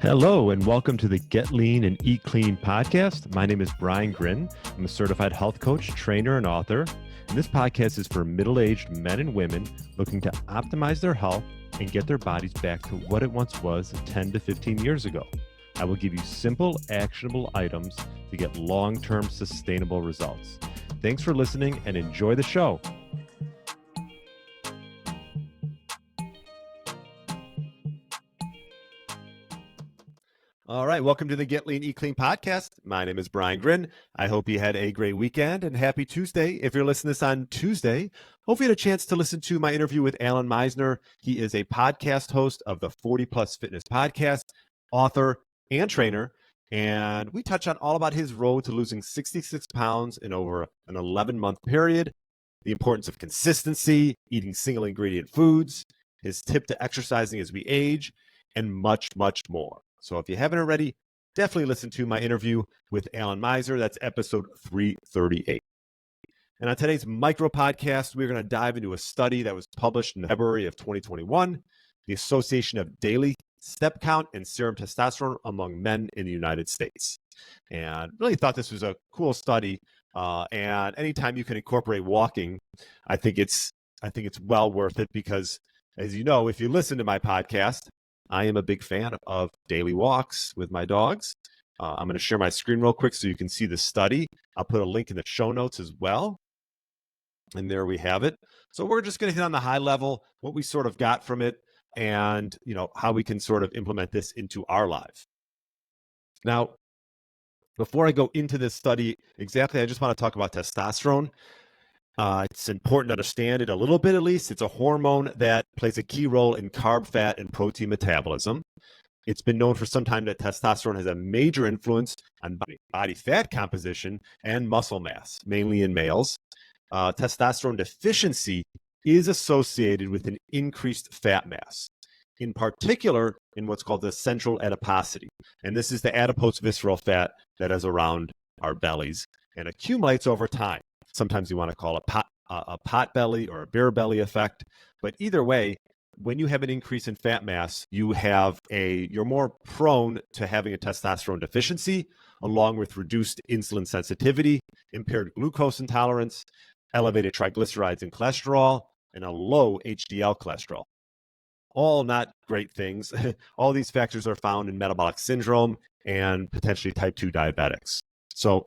Hello, and welcome to the Get Lean and Eat Clean podcast. My name is Brian Grin. I'm a certified health coach, trainer, and author. And this podcast is for middle-aged men and women looking to optimize their health and get their bodies back to what it once was 10 to 15 years ago. I will give you simple, actionable items to get long-term sustainable results. Thanks for listening and enjoy the show. All right, welcome to the Get Lean, Eat Clean podcast. My name is Brian Grin. I hope you had a great weekend and happy Tuesday. If you're listening to this on Tuesday, hope you had a chance to listen to my interview with Alan Meisner. He is a podcast host of the 40 Plus Fitness podcast, author, and trainer. And we touch on all about his road to losing 66 pounds in over an 11-month period, the importance of consistency, eating single ingredient foods, his tip to exercising as we age, and much, much more. So if you haven't already, definitely listen to my interview with Alan Meisner. That's episode 338. And on today's micro podcast, we're going to dive into a study that was published in February of 2021, the association of daily step count and serum testosterone among men in the United States. And really thought this was a cool study. And anytime you can incorporate walking, I think it's well worth it because, as you know, if you listen to my podcast, I am a big fan of daily walks with my dogs. I'm going to share my screen real quick so you can see the study. I'll put a link in the show notes as well. And there we have it. So we're just going to hit on the high level, what we sort of got from it, and how we can sort of implement this into our lives. Now, before I go into this study exactly, I just want to talk about testosterone. It's important to understand it a little bit, at least. It's a hormone that plays a key role in carb, fat, and protein metabolism. It's been known for some time that testosterone has a major influence on body fat composition and muscle mass, mainly in males. Testosterone deficiency is associated with an increased fat mass, in particular in what's called the central adiposity. And this is the adipose visceral fat that is around our bellies and accumulates over time. Sometimes you want to call it a pot belly or a bear belly effect. But either way, when you have an increase in fat mass, you're more prone to having a testosterone deficiency, along with reduced insulin sensitivity, impaired glucose intolerance, elevated triglycerides and cholesterol, and a low HDL cholesterol. All not great things. All these factors are found in metabolic syndrome and potentially type 2 diabetics. So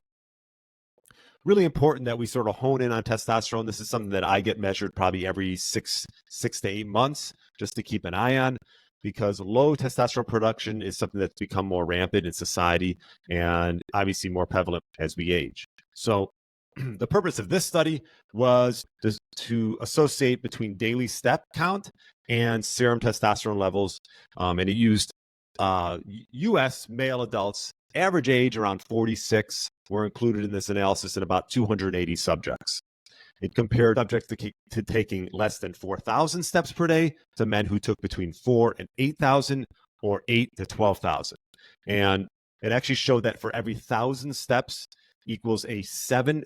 really important that we sort of hone in on testosterone. This is something that I get measured probably every six to 8 months just to keep an eye on, because low testosterone production is something that's become more rampant in society and obviously more prevalent as we age. So the purpose of this study was to associate between daily step count and serum testosterone levels. And it used U.S. male adults, average age around 46, were included in this analysis in about 280 subjects. It compared subjects to taking less than 4,000 steps per day to men who took between 4,000 and 8,000 or 8,000 to 12,000. And it actually showed that for every 1,000 steps equals a 7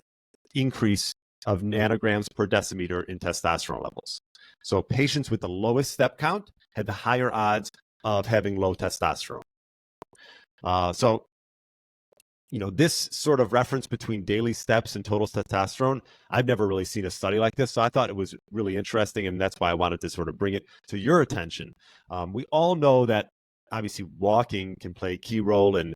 increase of nanograms per decimeter in testosterone levels. So patients with the lowest step count had the higher odds of having low testosterone. This sort of reference between daily steps and total testosterone, I've never really seen a study like this. So I thought it was really interesting. And that's why I wanted to sort of bring it to your attention. We all know that obviously walking can play a key role in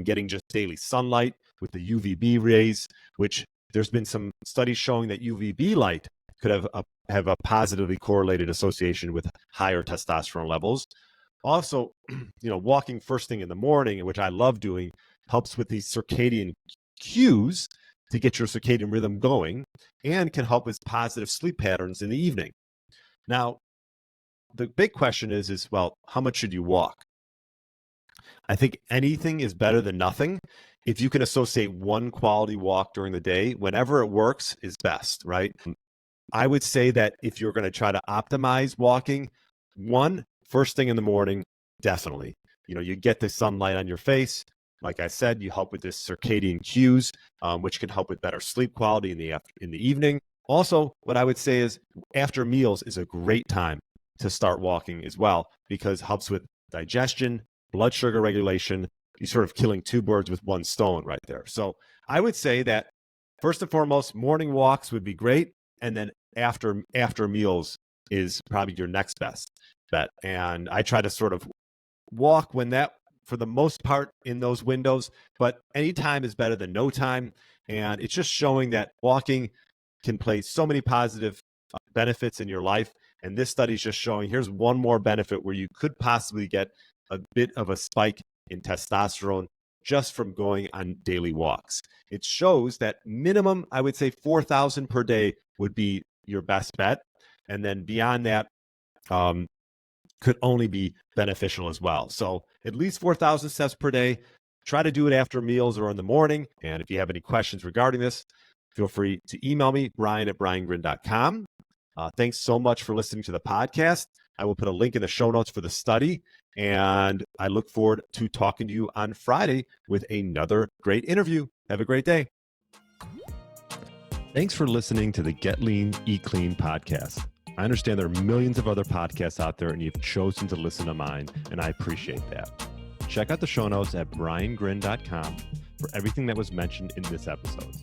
getting just daily sunlight with the UVB rays, which there's been some studies showing that UVB light could have a positively correlated association with higher testosterone levels. Also, walking first thing in the morning, which I love doing, helps with these circadian cues to get your circadian rhythm going and can help with positive sleep patterns in the evening. Now, the big question is, well, how much should you walk? I think anything is better than nothing. If you can associate one quality walk during the day, whenever it works is best, right? I would say that if you're going to try to optimize walking, first thing in the morning, definitely. You get the sunlight on your face. Like I said, you help with this circadian cues, which can help with better sleep quality in the evening. Also, what I would say is after meals is a great time to start walking as well, because it helps with digestion, blood sugar regulation. You're sort of killing two birds with one stone right there. So I would say that first and foremost, morning walks would be great. And then after meals is probably your next best bet. And I try to sort of walk for the most part in those windows, but any time is better than no time. And it's just showing that walking can play so many positive benefits in your life. And this study is just showing here's one more benefit where you could possibly get a bit of a spike in testosterone just from going on daily walks. It shows that minimum, I would say 4,000 per day would be your best bet. And then beyond that, could only be beneficial as well. So at least 4,000 steps per day. Try to do it after meals or in the morning. And if you have any questions regarding this, feel free to email me, brian@briangrin.com. Thanks so much for listening to the podcast. I will put a link in the show notes for the study. And I look forward to talking to you on Friday with another great interview. Have a great day. Thanks for listening to the Get Lean, Eat Clean podcast. I understand there are millions of other podcasts out there, and you've chosen to listen to mine, and I appreciate that. Check out the show notes at briangrin.com for everything that was mentioned in this episode.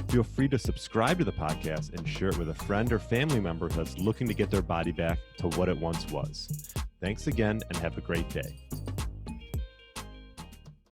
Feel free to subscribe to the podcast and share it with a friend or family member that's looking to get their body back to what it once was. Thanks again, and have a great day.